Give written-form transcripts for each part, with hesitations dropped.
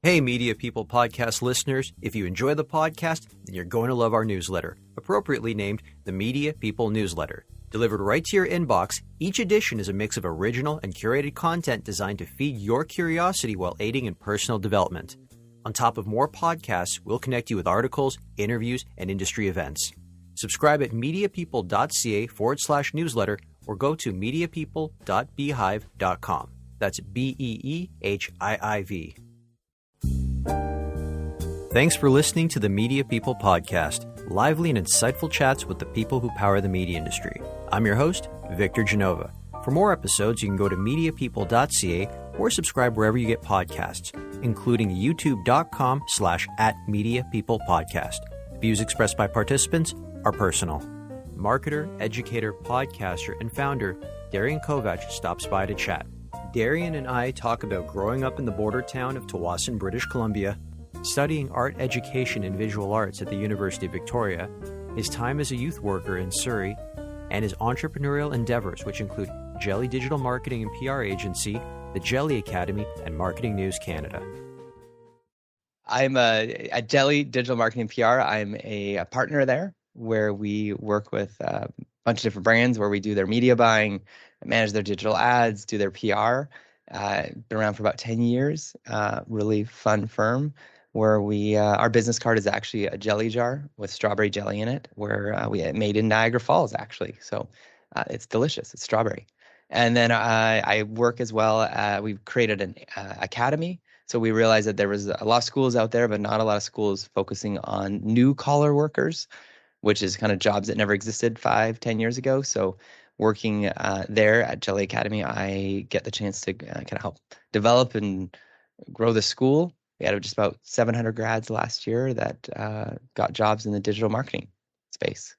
Hey, Media People podcast listeners, if you enjoy the podcast, then you're going to love our newsletter, appropriately named the Media People Newsletter. Delivered right to your inbox, each edition is a mix of original and curated content designed to feed your curiosity while aiding in personal development. On top of more podcasts, we'll connect you with articles, interviews, and industry events. Subscribe at mediapeople.ca/newsletter or go to mediapeople.beehive.com. That's BEEHIIV. Thanks for listening to the Media People podcast, lively and insightful chats with the people who power the media industry. I'm your host, Victor Genova. For more episodes, you can go to mediapeople.ca or subscribe wherever you get podcasts, including youtube.com/@mediapeoplepodcast. Views expressed by participants are personal. Marketer, educator, podcaster, and founder Darian Kovacs stops by to chat. Darian and I talk about growing up in the border town of Tsawwassen, British Columbia, studying art education and visual arts at the University of Victoria, his time as a youth worker in Surrey, and his entrepreneurial endeavours, which include Jelly Digital Marketing and PR Agency, the Jelly Academy, and Marketing News Canada. I'm at Jelly Digital Marketing and PR. I'm a partner there where we work with a bunch of different brands where we do their media buying, manage their digital ads, do their PR. Been around for about 10 years. Really fun firm where we our business card is actually a jelly jar with strawberry jelly in it, where we made in Niagara Falls actually. So it's delicious. It's strawberry. And then I work as well. We've created an academy. So we realized that there was a lot of schools out there, but not a lot of schools focusing on new collar workers, which is kind of jobs that never existed 5-10 years ago. So working there at Jelly Academy, I get the chance to kind of help develop and grow the school. We had just about 700 grads last year that got jobs in the digital marketing space.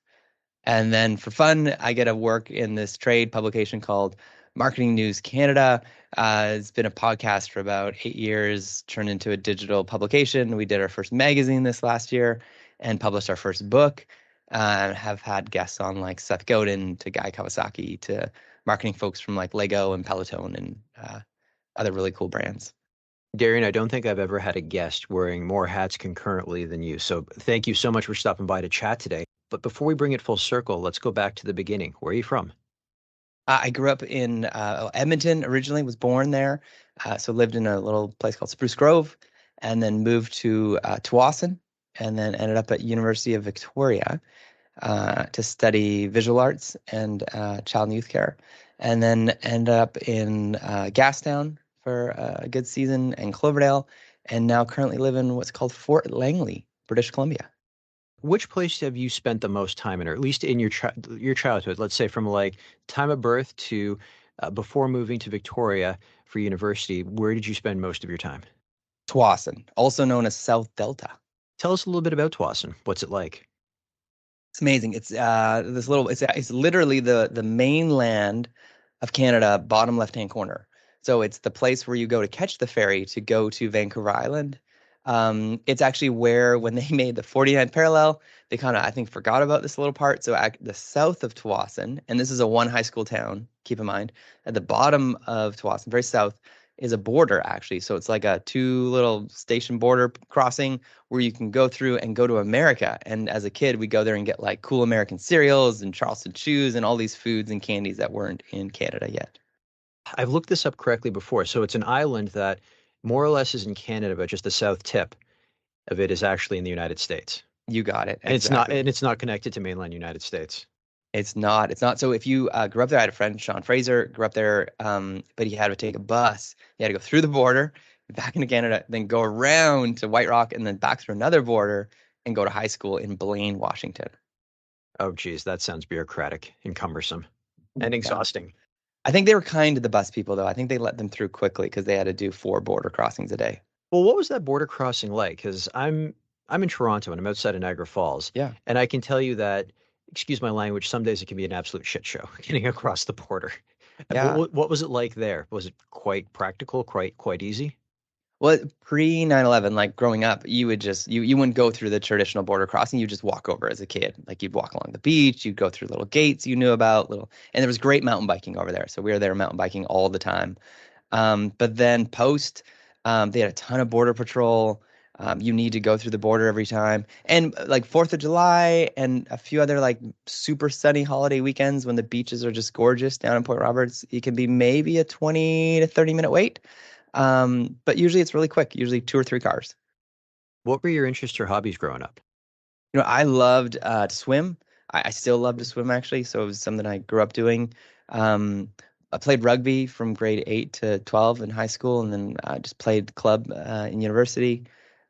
And then for fun, I get to work in this trade publication called Marketing News Canada. It's been a podcast for about 8 years, turned into a digital publication. We did our first magazine this last year and published our first book. Have had guests on like Seth Godin to Guy Kawasaki to marketing folks from like Lego and Peloton and other really cool brands. Darian, I don't think I've ever had a guest wearing more hats concurrently than you. So thank you so much for stopping by to chat today. But before we bring it full circle, let's go back to the beginning. Where are you from? I grew up in Edmonton, originally was born there. So lived in a little place called Spruce Grove and then moved to Tsawwassen and then ended up at University of Victoria to study visual arts and child and youth care. And then ended up in Gastown for a good season and Cloverdale, and now currently live in what's called Fort Langley, British Columbia. Which place have you spent the most time in, or at least in your childhood? Let's say from like time of birth to before moving to Victoria for university, where did you spend most of your time? Tsawwassen, also known as South Delta. Tell us a little bit about Tsawwassen. What's it like? It's amazing. It's it's literally the mainland of Canada, bottom left-hand corner. So it's the place where you go to catch the ferry to go to Vancouver Island. It's actually where, when they made the 49th parallel, they kind of, I think, forgot about this little part. So at the south of Tsawwassen, and this is a one high school town, keep in mind, at the bottom of Tsawwassen, very south, is a border actually. So it's like a 2 little station border crossing where you can go through and go to America. And as a kid, we go there and get like cool American cereals and Charleston chews and all these foods and candies that weren't in Canada yet. I've looked this up correctly before. So it's an island that more or less is in Canada, but just the south tip of it is actually in the United States. You got it. And exactly. it's not connected to mainland United States. It's not. So if you grew up there, I had a friend, Sean Fraser, grew up there, but he had to take a bus. He had to go through the border, back into Canada, then go around to White Rock, and then back through another border and go to high school in Blaine, Washington. Oh, geez, that sounds bureaucratic and cumbersome and exhausting. Yeah. I think they were kind to the bus people, though. I think they let them through quickly because they had to do 4 border crossings a day. Well, what was that border crossing like? Because I'm in Toronto and I'm outside of Niagara Falls. Yeah. And I can tell you that, excuse my language, some days it can be an absolute shit show getting across the border. Yeah. What was it like there? Was it quite practical, quite easy? Well, pre 9/11, like growing up, you would just you wouldn't go through the traditional border crossing. You just walk over as a kid. Like you'd walk along the beach, you'd go through little gates you knew about, and there was great mountain biking over there. So we were there mountain biking all the time. But then post They had a ton of border patrol. You need to go through the border every time. And like 4th of July and a few other like super sunny holiday weekends when the beaches are just gorgeous down in Point Roberts, it can be maybe a 20 to 30-minute wait. But usually it's really quick, usually 2 or 3 cars. What were your interests or hobbies growing up? I loved to swim. I still love to swim actually, so it was something I grew up doing. Um, I played rugby from grade 8 to 12 in high school, and then I just played club in university.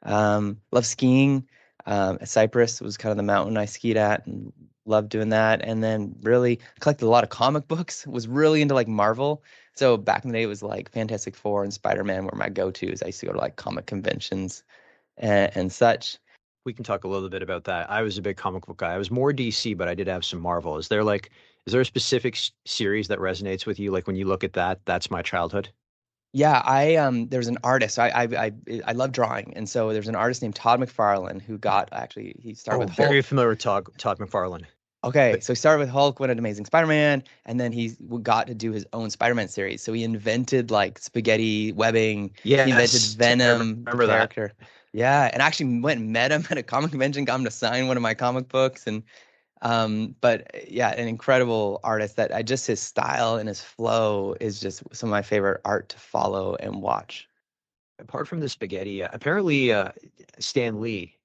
Loved skiing. At Cyprus was kind of the mountain I skied at, and loved doing that. And then really collected a lot of comic books. Was really into like Marvel. So back in the day, it was like Fantastic Four and Spider-Man were my go-tos. I used to go to like comic conventions and such. We can talk a little bit about that. I was a big comic book guy. I was more DC, but I did have some Marvel. Is there a specific series that resonates with you? Like when you look at that, that's my childhood. Yeah, there's an artist. I love drawing, and so there's an artist named Todd McFarlane who got actually he started Oh, with Hulk. very familiar with Todd McFarlane. Okay, But so he started with Hulk, went into Amazing Spider-Man, and then he got to do his own Spider-Man series. So he invented like spaghetti webbing. He invented yes, I Venom, the remember that. character. Yeah, and actually went and met him at a comic convention, got him to sign one of my comic books, and but yeah, an incredible artist that I just his style and his flow is just some of my favorite art to follow and watch. Apart from the spaghetti, apparently Stan Lee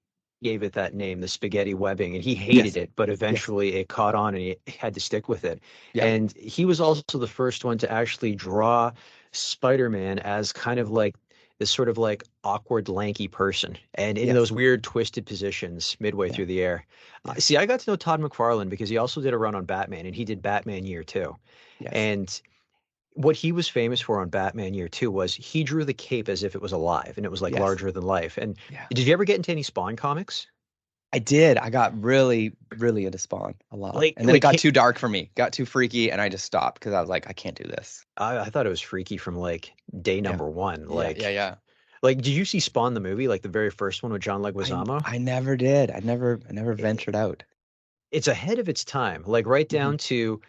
gave it that name, the spaghetti webbing, and he hated Yes, it, but yes, eventually it caught on and he had to stick with it. yeah, And he was also the first one to actually draw Spider-Man as kind of like this sort of like awkward, lanky person, and in those yes, weird twisted positions midway yeah, through the air. yeah, See, I got to know Todd McFarlane because he also did a run on Batman, and he did Batman Year Two. yes, And what he was famous for on Batman Year Two was he drew the cape as if it was alive and it was like yes, larger than life. And yeah. did you ever get into any Spawn comics? I did. I got really, really into Spawn a lot, Like, and then it like got too dark for me, got too freaky, and I just stopped because I was like, I can't do this. I thought it was freaky from like day Yeah, number one. yeah, yeah, yeah. Like, did you see Spawn the movie, like the very first one with John I Leguizamo? I never did. I never ventured out. It's ahead of its time, like right Hmm. down to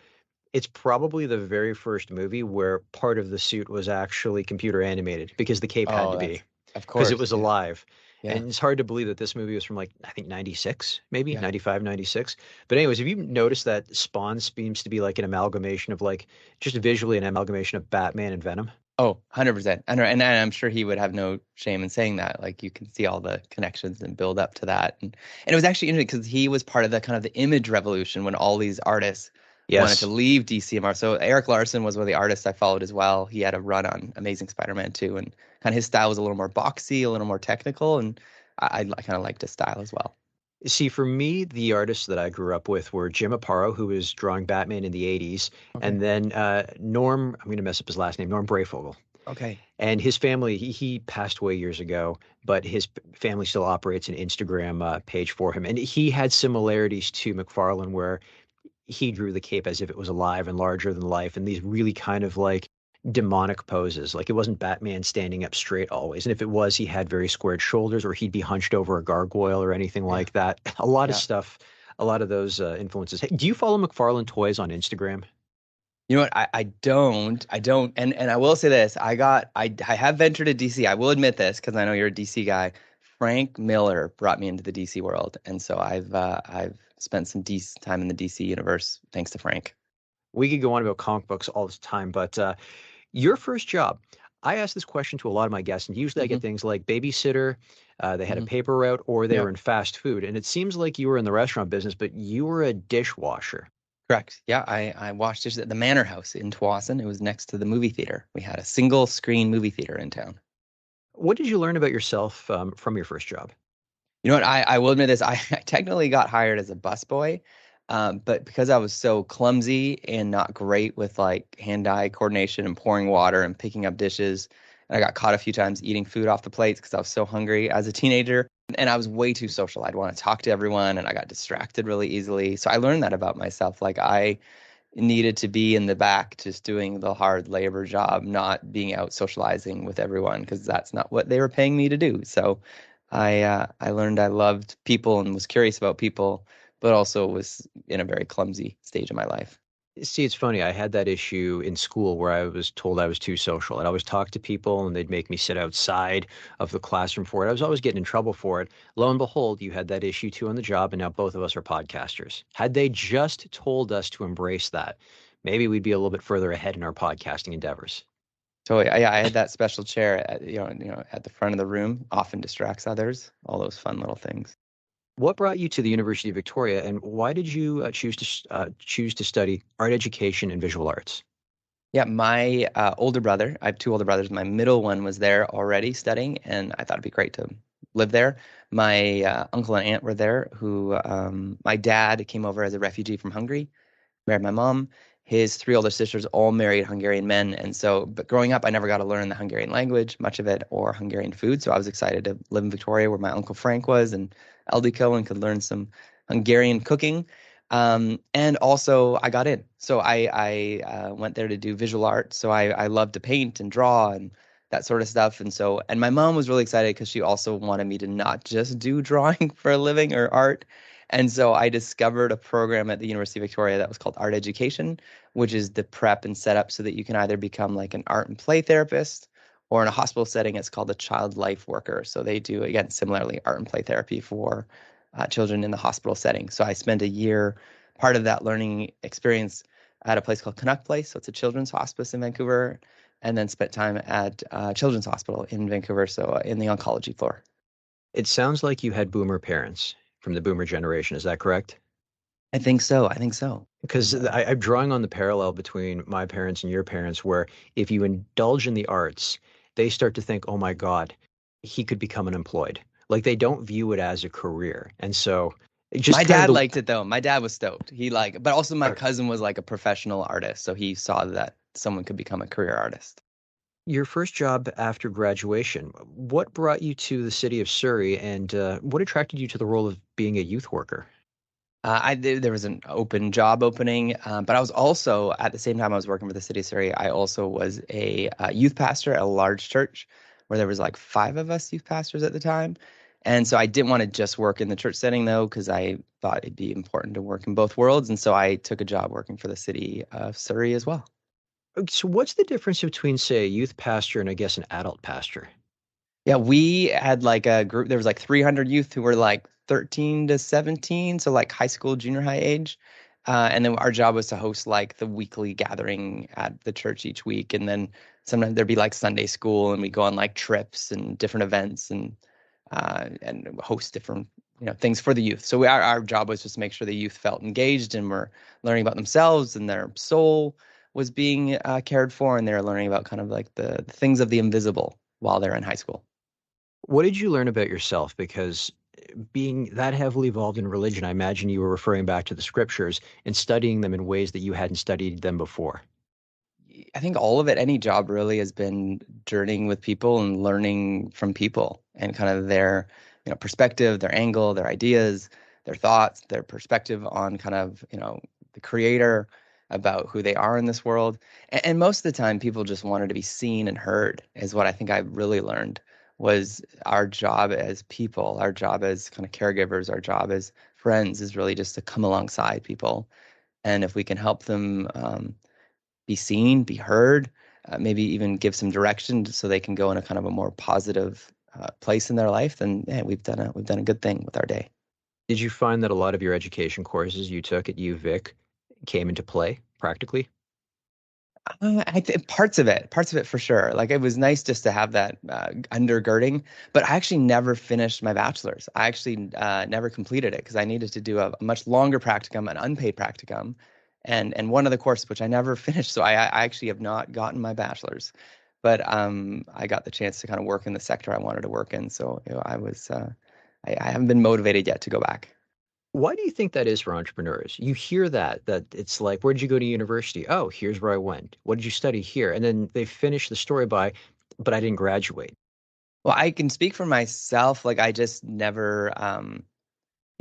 it's probably the very first movie where part of the suit was actually computer animated because the cape had Oh, to be that's of because it course. was Yeah, alive. yeah. And it's hard to believe that this movie was from like I think 96, maybe Yeah. 95, 96. But anyways, have you noticed that Spawn seems to be like an amalgamation of like just visually an amalgamation of Batman and Venom? Oh, 100%. And I'm sure he would have no shame in saying that. Like you can see all the connections and build up to that. And it was actually interesting because he was part of the kind of the image revolution when all these artists wanted to Yes. leave DCMR. So Eric Larson was one of the artists I followed as well. He had a run on Amazing Spider-Man 2, and kind of his style was a little more boxy, a little more technical, and I kind of liked his style as well. See, for me, the artists that I grew up with were Jim Aparo, who was drawing Batman in the 80s, Okay. and then Norm, I'm going to mess up his last name, Norm Brayfogle. Okay. And his family, he passed away years ago, but his family still operates an Instagram page for him. And he had similarities to McFarlane, where he drew the cape as if it was alive and larger than life, and these really kind of like demonic poses. Like it wasn't Batman standing up straight always. And if it was, he had very squared shoulders, or he'd be hunched over a gargoyle or anything Yeah. like that. A lot of Yeah. stuff, a lot of those influences. Hey, do you follow McFarlane Toys on Instagram? You know what? I don't. And I will say this. I have ventured to DC. I will admit this because I know you're a DC guy. Frank Miller brought me into the DC world. And so I've spent some DC time in the DC universe thanks to Frank. We could go on about comic books all this time, but your first job. I ask this question to a lot of my guests, and usually I Hmm. get things like babysitter, they had a Hmm. paper route, or they Yeah, were in fast food. And it seems like you were in the restaurant business, but you were a dishwasher. correct. Yeah, I watched this at the Manor House in Tsawwassen. It was next to the movie theater. We had a single screen movie theater in town. What did you learn about yourself from your first job? You know what? I will admit this. I technically got hired as a busboy, but because I was so clumsy and not great with like hand-eye coordination and pouring water and picking up dishes, and I got caught a few times eating food off the plates because I was so hungry as a teenager, and I was way too social. I'd want to talk to everyone, and I got distracted really easily. So I learned that about myself. Like I needed to be in the back just doing the hard labor job, not being out socializing with everyone because that's not what they were paying me to do. So I learned I loved people and was curious about people, but also was in a very clumsy stage of my life. See, it's funny. I had that issue in school where I was told I was too social. I'd always talk to people and they'd make me sit outside of the classroom for it. I was always getting in trouble for it. Lo and behold, you had that issue too on the job, and now both of us are podcasters. Had they just told us to embrace that, maybe we'd be a little bit further ahead in our podcasting endeavors. So I had that special chair at, at the front of the room, often distracts others, all those fun little things. What brought you to the University of Victoria, and why did you choose to study art education and visual arts? Yeah, my older brother, I have two older brothers. My middle one was there already studying, and I thought it'd be great to live there. My uncle and aunt were there, who my dad came over as a refugee from Hungary, married my mom. His three older sisters all married Hungarian men. And so, but growing up, I never got to learn the Hungarian language, much of it, or Hungarian food. So I was excited to live in Victoria where my Uncle Frank was and Ildiko and could learn some Hungarian cooking. And also I got in. So I went there to do visual art. So I love to paint and draw and that sort of stuff. And so, and my mom was really excited because she also wanted me to not just do drawing for a living or art. And so I discovered a program at the University of Victoria that was called Art Education, which is the prep and setup so that you can either become like an art and play therapist, or in a hospital setting, it's called a child life worker. So they do, again, similarly, art and play therapy for children in the hospital setting. So I spent a year, part of that learning experience at a place called Canuck Place. So it's a children's hospice in Vancouver, and then spent time at Children's Hospital in Vancouver, so in the oncology floor. It sounds like you had boomer parents from the boomer generation. Is that correct? I think so. I think so. Because I'm drawing on the parallel between my parents and your parents, where if you indulge in the arts, they start to think, oh my God, he could become unemployed. Like they don't view it as a career. And so just My kind of dad the liked it though. My dad was stoked. But also my uh, cousin was like a professional artist, so he saw that someone could become a career artist. your first job after graduation. What brought you to the city of Surrey, and what attracted you to the role of being a youth worker? There was an open job opening, but I was also at the same time I was working for the city of Surrey. I also was a youth pastor at a large church where there was like five of us youth pastors at the time, and so I didn't want to just work in the church setting though because I thought it'd be important to work in both worlds, and so I took a job working for the city of Surrey as well. So, what's the difference between, say, a youth pastor and I guess an adult pastor? Yeah, we had like a group. There was like 300 youth who were like 13 to 17, so like high school, junior high age. And then our job was to host like the weekly gathering at the church each week. And then sometimes there'd be like Sunday school, and we go on like trips and different events and host different things for the youth. So our job was just to make sure the youth felt engaged and were learning about themselves and their soul was being cared for, and they were learning about kind of like the things of the invisible while they're in high school. What did you learn about yourself? Because being that heavily involved in religion, I imagine you were referring back to the scriptures and studying them in ways that you hadn't studied them before. I think all of it, any job really has been journeying with people and learning from people and kind of their, perspective, their angle, their ideas, their thoughts, their perspective on kind of, the creator, about who they are in this world. And most of the time people just wanted to be seen and heard is what I think I really learned was our job as people, our job as kind of caregivers, our job as friends is really just to come alongside people. And if we can help them be seen, be heard, maybe even give some direction so they can go in a kind of a more positive place in their life, then yeah, we've done a good thing with our day. Did you find that a lot of your education courses you took at UVic came into play practically? Parts of it for sure. Like it was nice just to have that undergirding, but I actually never finished my bachelor's. I actually never completed it because I needed to do a much longer practicum, an unpaid practicum, and one of the courses which I never finished. So I actually have not gotten my bachelor's, but I got the chance to kind of work in the sector I wanted to work in. So I haven't been motivated yet to go back. Why do you think that is for entrepreneurs? You hear that it's like, where did you go to university? Oh, here's where I went. What did you study here? And then they finish the story by, but I didn't graduate. Well, I can speak for myself. Like I just never,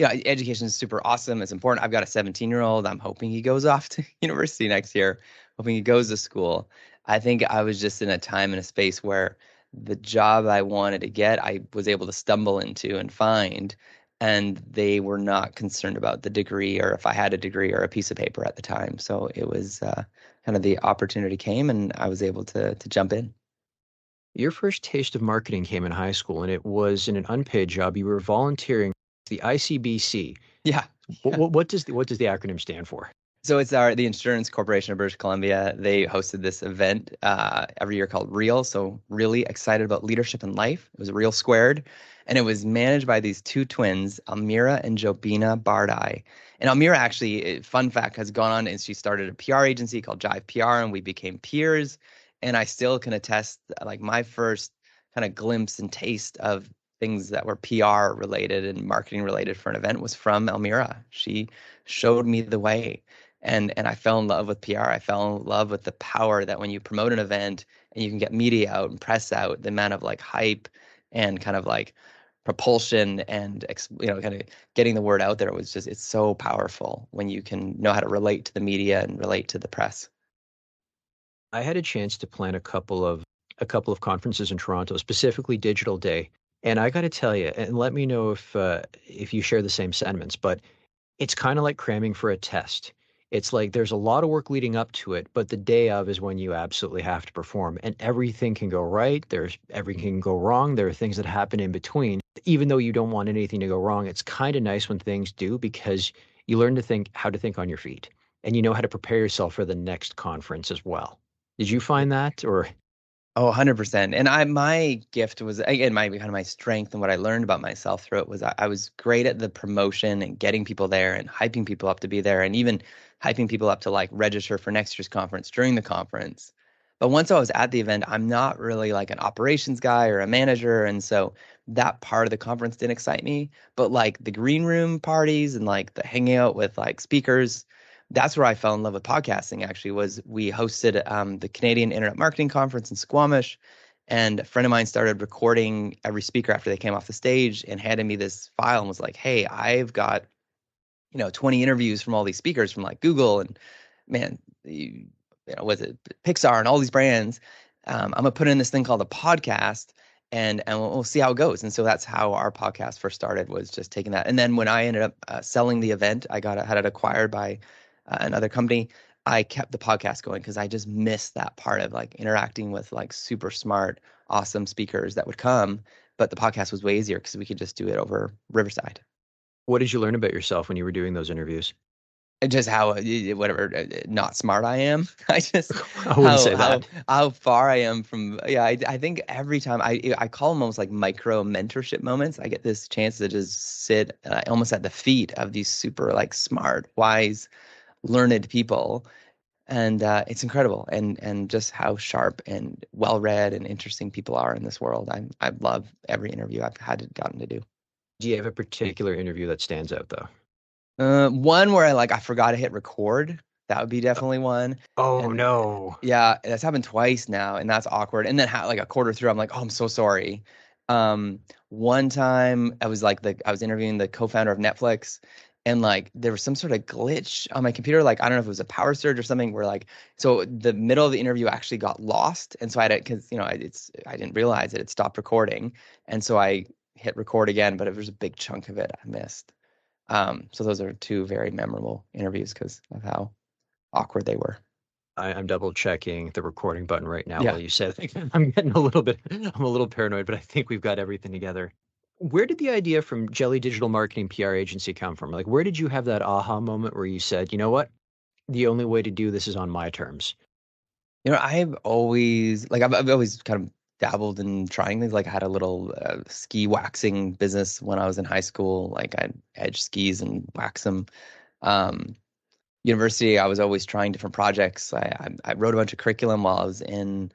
education is super awesome. It's important. I've got a 17-year-old. I'm hoping he goes off to university next year, hoping he goes to school. I think I was just in a time and a space where the job I wanted to get, I was able to stumble into and find. and they were not concerned about the degree or if I had a degree or a piece of paper at the time. So it was kind of the opportunity came, and I was able to jump in. Your first taste of marketing came in high school, and it was in an unpaid job. You were volunteering at the ICBC. Yeah. What does the acronym stand for? So it's the Insurance Corporation of British Columbia. They hosted this event every year called Real. So really excited about leadership in life. It was Real Squared, and it was managed by these two twins, Almira and Jobina Bardai. And Almira actually, fun fact, has gone on and she started a PR agency called Jive PR, and we became peers. And I still can attest, like my first kind of glimpse and taste of things that were PR related and marketing related for an event was from Almira. She showed me the way, and I fell in love with PR. I fell in love with the power that when you promote an event and you can get media out and press out, the amount of like hype and kind of like propulsion and kind of getting the word out there was just, it's so powerful when you can know how to relate to the media and relate to the press. I had a chance to plan a couple of conferences in Toronto, specifically Digital Day. And I got to tell you, and let me know if you share the same sentiments, but it's kind of like cramming for a test. It's like there's a lot of work leading up to it, but the day of is when you absolutely have to perform. And everything can go right. Everything can go wrong. There are things that happen in between. Even though you don't want anything to go wrong, it's kind of nice when things do because you learn how to think on your feet, and you know how to prepare yourself for the next conference as well. Did you find that, or? Oh, 100%. And my gift was, again, my kind of my strength, and what I learned about myself through it was I was great at the promotion and getting people there and hyping people up to be there, and even hyping people up to like register for next year's conference during the conference. But once I was at the event, I'm not really like an operations guy or a manager. And so that part of the conference didn't excite me. But like the green room parties and like the hanging out with like speakers, that's where I fell in love with podcasting. Actually, was we hosted the Canadian Internet Marketing Conference in Squamish, and a friend of mine started recording every speaker after they came off the stage and handed me this file and was like, "Hey, I've got 20 interviews from all these speakers from like Google and man, was it Pixar and all these brands. I'm gonna put in this thing called a podcast." And we'll see how it goes. And so that's how our podcast first started, was just taking that. And then when I ended up selling the event, had it acquired by another company. I kept the podcast going because I just missed that part of like interacting with like super smart, awesome speakers that would come. But the podcast was way easier because we could just do it over Riverside. What did you learn about yourself when you were doing those interviews? And just how whatever not smart I am. I just I wouldn't say that. how far I am from. Yeah, I think every time I call them almost like micro mentorship moments. I get this chance to just sit almost at the feet of these super like smart, wise, learned people, and it's incredible. And just how sharp and well read and interesting people are in this world. I love every interview I've gotten to do. Do you have a particular interview that stands out though? One where I forgot to hit record. That would be definitely one. Oh And no. yeah, that's happened twice now, and that's awkward. And then like a quarter through, I'm like, oh, I'm so sorry. One time I was I was interviewing the co-founder of Netflix, and like there was some sort of glitch on my computer. Like I don't know if it was a power surge or something, where so the middle of the interview actually got lost, and so I had to, because I didn't realize it stopped recording, and so I hit record again, but it was a big chunk of it I missed. So those are two very memorable interviews because of how awkward they were. I'm double checking the recording button right now Yeah. while you said it. I'm getting a little paranoid, but I think we've got everything together. Where did the idea from Jelly Digital Marketing PR Agency come from? Like, where did you have that aha moment where you said, you know what? The only way to do this is on my terms? I've always I've always kind of dabbled in trying things. Like I had a little ski waxing business when I was in high school. Like I'd edge skis and wax them. Um, University, I was always trying different projects. I wrote a bunch of curriculum while I was in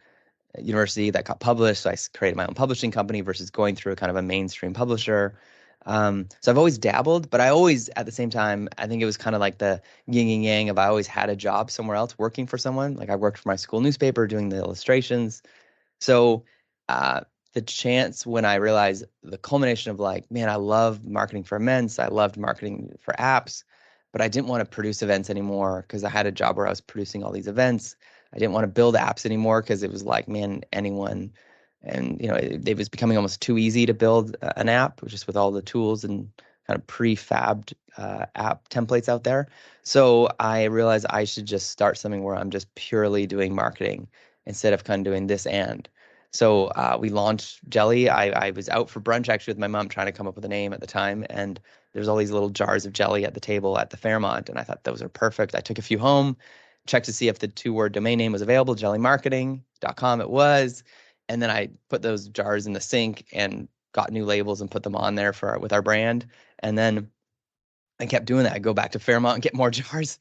university that got published. So I created my own publishing company versus going through a kind of a mainstream publisher. So I've always dabbled, but I always, at the same time, I think it was kind of like the yin and yang of I always had a job somewhere else working for someone. Like I worked for my school newspaper doing the illustrations. So uh, the chance when I realized the culmination of like, man, I love marketing for events. I loved marketing for apps, but I didn't want to produce events anymore because I had a job where I was producing all these events. I didn't want to build apps anymore because it was like, man, anyone, and it was becoming almost too easy to build an app just with all the tools and kind kind of prefabbed app templates out there. So I realized I should just start something where I'm just purely doing marketing instead of kind of doing this and. So we launched Jelly. I was out for brunch actually with my mom trying to come up with a name at the time. And there's all these little jars of jelly at the table at the Fairmont. And I thought those are perfect. I took a few home, checked to see if the 2-word domain name was available, jellymarketing.com it was. And then I put those jars in the sink and got new labels and put them on there with our brand. And then I kept doing that. I go back to Fairmont and get more jars,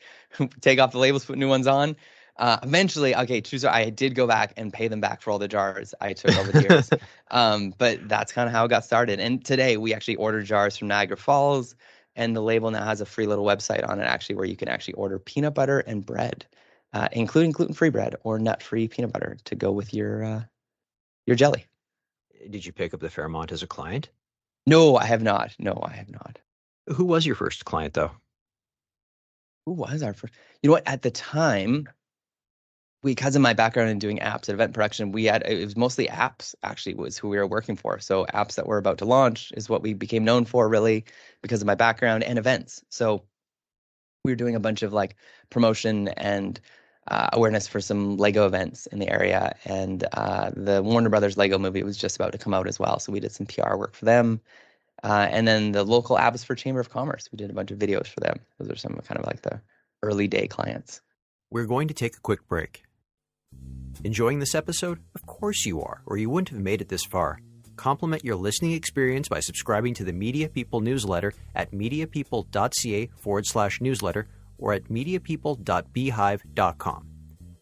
take off the labels, put new ones on. Eventually, okay, true story, I did go back and pay them back for all the jars I took over the years. But that's kind of how it got started. And today we actually order jars from Niagara Falls, and the label now has a free little website on it actually where you can actually order peanut butter and bread, including gluten-free bread or nut-free peanut butter to go with your jelly. Did you pick up the Fairmont as a client? No, I have not. No, I have not. Who was your first client, though? Who was our first? You know what? At the time, because of my background in doing apps at event production, it was mostly apps actually was who we were working for. So apps that we're about to launch is what we became known for really because of my background and events. So we were doing a bunch of like promotion and awareness for some Lego events in the area. And the Warner Brothers Lego movie was just about to come out as well. So we did some PR work for them. And then the local Abbotsford Chamber of Commerce, we did a bunch of videos for them. Those are some kind of like the early day clients. We're going to take a quick break. Enjoying this episode? Of course you are, or you wouldn't have made it this far. Complement your listening experience by subscribing to the Media People newsletter at mediapeople.ca/newsletter or at mediapeople.beehive.com.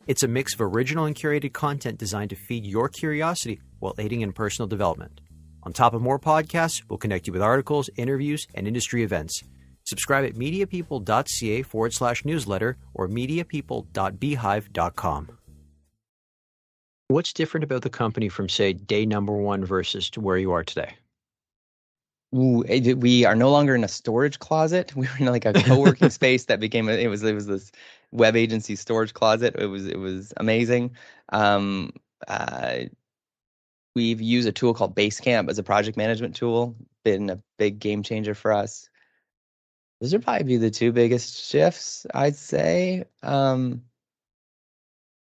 It's a mix of original and curated content designed to feed your curiosity while aiding in personal development. On top of more podcasts, we'll connect you with articles, interviews, and industry events. Subscribe at mediapeople.ca/newsletter or mediapeople.beehive.com. What's different about the company from, say, day number one versus to where you are today? Ooh, we are no longer in a storage closet. We were in like a co-working space that became it was this web agency storage closet. It was amazing. We've used a tool called Basecamp as a project management tool. Been a big game changer for us. Those would probably be the two biggest shifts, I'd say.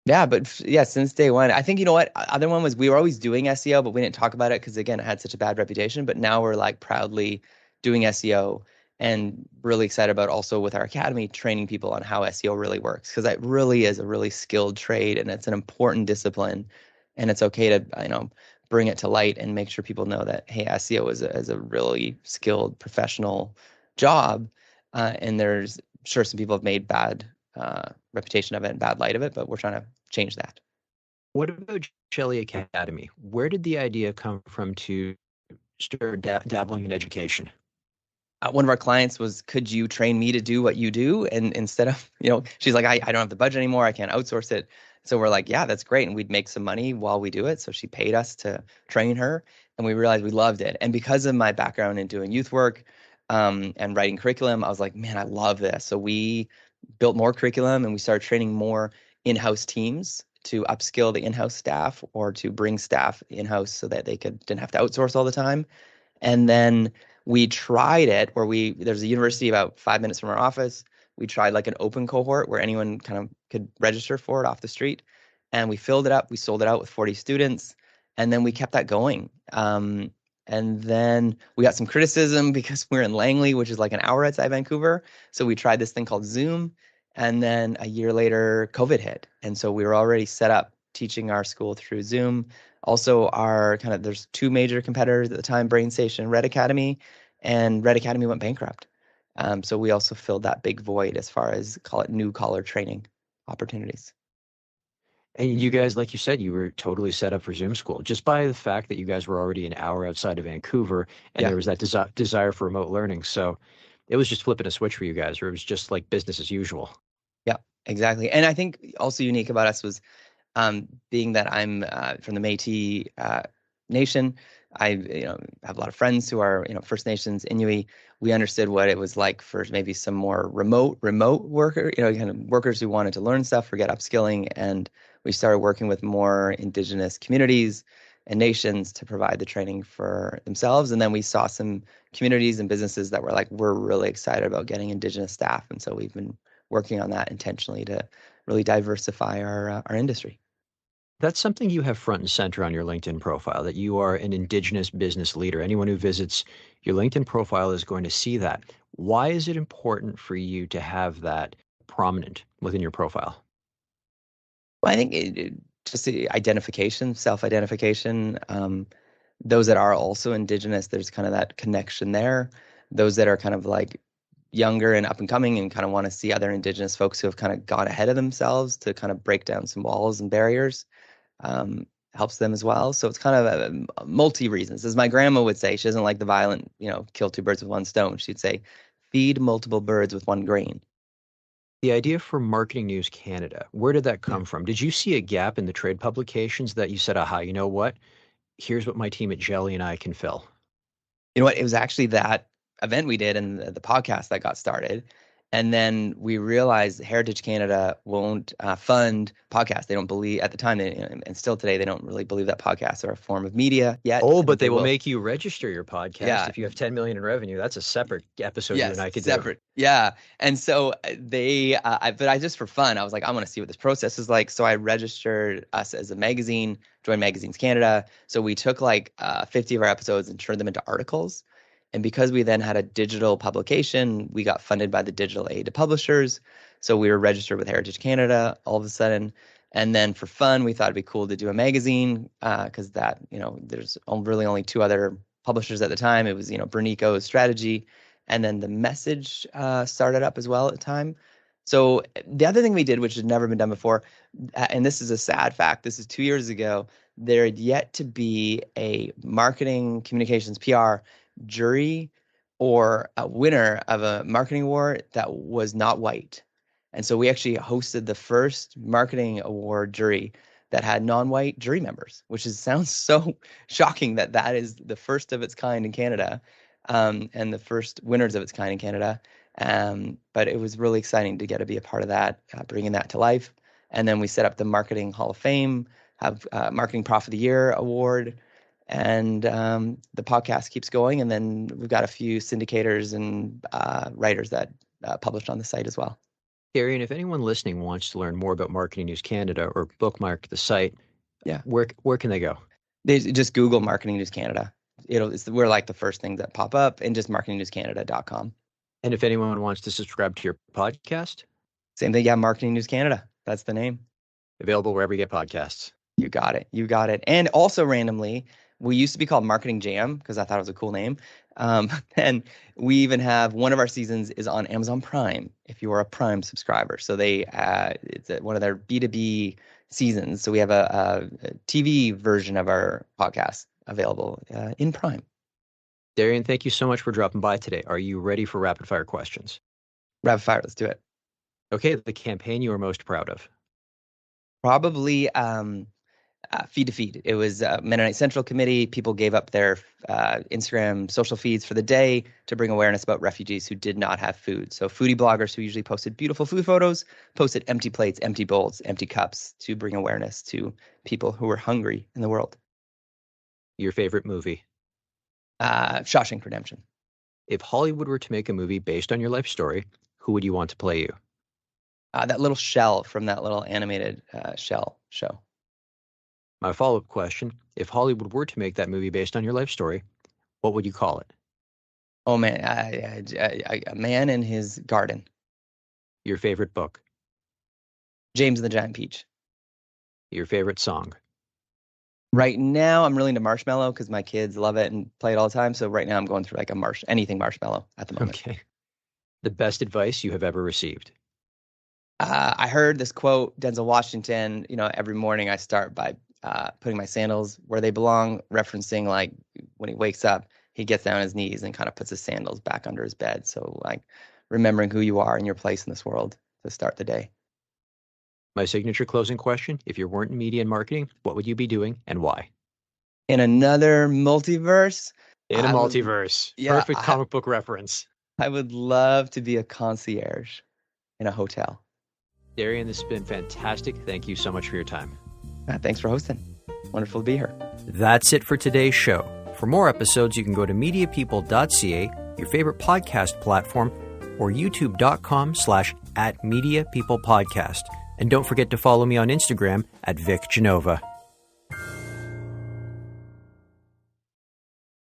Since day one, I think, you know what, other one was we were always doing SEO, but we didn't talk about it because, again, it had such a bad reputation. But now we're like proudly doing SEO and really excited about also with our academy training people on how SEO really works, because it really is a really skilled trade and it's an important discipline. And it's okay to, bring it to light and make sure people know that, hey, SEO is a really skilled professional job. And there's sure some people have made bad reputation of it and bad light of it, but we're trying to change that. What about Jelly Academy? Where did the idea come from to start dabbling in education? One of our clients was, could you train me to do what you do? And instead of, she's like, I don't have the budget anymore. I can't outsource it. So we're like, yeah, that's great. And we'd make some money while we do it. So she paid us to train her and we realized we loved it. And because of my background in doing youth work and writing curriculum, I was like, man, I love this. So we built more curriculum and we started training more in-house teams to upskill the in-house staff or to bring staff in-house so that they didn't have to outsource all the time. And then we tried it where there's a university about 5 minutes from our office. We tried like an open cohort where anyone kind of could register for it off the street. And we filled it up. We sold it out with 40 students. And then we kept that going. And then we got some criticism because we're in Langley, which is like an hour outside Vancouver. So we tried this thing called Zoom. And then a year later, COVID hit. And so we were already set up teaching our school through Zoom. Also, there's two major competitors at the time, BrainStation and Red Academy. And Red Academy went bankrupt. So we also filled that big void as far as, call it, new collar training opportunities. And you guys, like you said, you were totally set up for Zoom school just by the fact that you guys were already an hour outside of Vancouver and there was that desire for remote learning. So it was just flipping a switch for you guys, or it was just like business as usual. Yeah, exactly. And I think also unique about us was being that I'm from the Métis Nation. I have a lot of friends who are First Nations, Inuit. We understood what it was like for maybe some more remote worker, kind of workers who wanted to learn stuff or get upskilling. And we started working with more Indigenous communities and nations to provide the training for themselves. And then we saw some communities and businesses that were like, we're really excited about getting Indigenous staff. And so we've been working on that intentionally to really diversify our industry. That's something you have front and center on your LinkedIn profile, that you are an Indigenous business leader. Anyone who visits your LinkedIn profile is going to see that. Why is it important for you to have that prominent within your profile? Well, I think just the identification, self-identification. Those that are also Indigenous, there's kind of that connection there. Those that are kind of like younger and up and coming and kind of want to see other Indigenous folks who have kind of gone ahead of themselves to kind of break down some walls and barriers, helps them as well. So it's kind of multi reasons. As my grandma would say, she doesn't like the violent, kill two birds with one stone. She'd say, feed multiple birds with one grain. The idea for Marketing News Canada, where did that come from? Did you see a gap in the trade publications that you said, aha, you know what? Here's what my team at Jelly and I can fill? You know what? It was actually that event we did and the podcast that got started. And then we realized Heritage Canada won't fund podcasts. They don't believe at the time, and still today, they don't really believe that podcasts are a form of media yet. Oh, but they will make you register your podcast if you have 10 million in revenue. That's a separate episode you and I could do. Yeah. And so but I just for fun, I was like, I want to see what this process is like. So I registered us as a magazine, joined Magazines Canada. So we took like 50 of our episodes and turned them into articles. And because we then had a digital publication, we got funded by the digital aid to publishers. So we were registered with Heritage Canada all of a sudden. And then for fun, we thought it'd be cool to do a magazine because there's really only two other publishers at the time. It was, Bernico's Strategy. And then The Message started up as well at the time. So the other thing we did, which had never been done before, and this is a sad fact, this is 2 years ago, there had yet to be a marketing communications PR jury or a winner of a marketing award that was not white. And so we actually hosted the first marketing award jury that had non-white jury members, which sounds so shocking that is the first of its kind in Canada, and the first winners of its kind in Canada. But it was really exciting to get to be a part of that, bringing that to life. And then we set up the Marketing Hall of Fame, have Marketing Prof of the Year award, and the podcast keeps going. And then we've got a few syndicators and writers that published on the site as well. Darian, if anyone listening wants to learn more about Marketing News Canada or bookmark the site, where can they go? They just Google Marketing News Canada. We're like the first thing that pop up, and just marketingnewscanada.com. And if anyone wants to subscribe to your podcast? Same thing, yeah, Marketing News Canada. That's the name. Available wherever you get podcasts. You got it. And also randomly, we used to be called Marketing Jam because I thought it was a cool name. And we even have one of our seasons is on Amazon Prime if you are a Prime subscriber. So it's one of their B2B seasons. So we have a TV version of our podcast available in Prime. Darian, thank you so much for dropping by today. Are you ready for rapid fire questions? Rapid fire, let's do it. Okay, the campaign you are most proud of? Probably Feed to Feed. It was Mennonite Central Committee. People gave up their Instagram social feeds for the day to bring awareness about refugees who did not have food. So foodie bloggers who usually posted beautiful food photos posted empty plates, empty bowls, empty cups to bring awareness to people who were hungry in the world. Your favorite movie? Shawshank Redemption. If Hollywood were to make a movie based on your life story, who would you want to play you? That little shell from that little animated shell show. My follow-up question, if Hollywood were to make that movie based on your life story, what would you call it? Oh, man, A Man in His Garden. Your favorite book? James and the Giant Peach. Your favorite song? Right now, I'm really into Marshmello because my kids love it and play it all the time. So right now, I'm going through like anything Marshmello at the moment. Okay. The best advice you have ever received? I heard this quote, Denzel Washington, every morning I start by putting my sandals where they belong, referencing like when he wakes up, he gets down on his knees and kind of puts his sandals back under his bed. So like remembering who you are and your place in this world to start the day. My signature closing question, if you weren't in media and marketing, what would you be doing and why? In another multiverse? In a multiverse. Perfect comic book reference. I would love to be a concierge in a hotel. Darian, this has been fantastic. Thank you so much for your time. Thanks for hosting. Wonderful to be here. That's it for today's show. For more episodes, you can go to mediapeople.ca, your favorite podcast platform, or youtube.com/@mediapeoplepodcast. And don't forget to follow me on Instagram @VicGenova.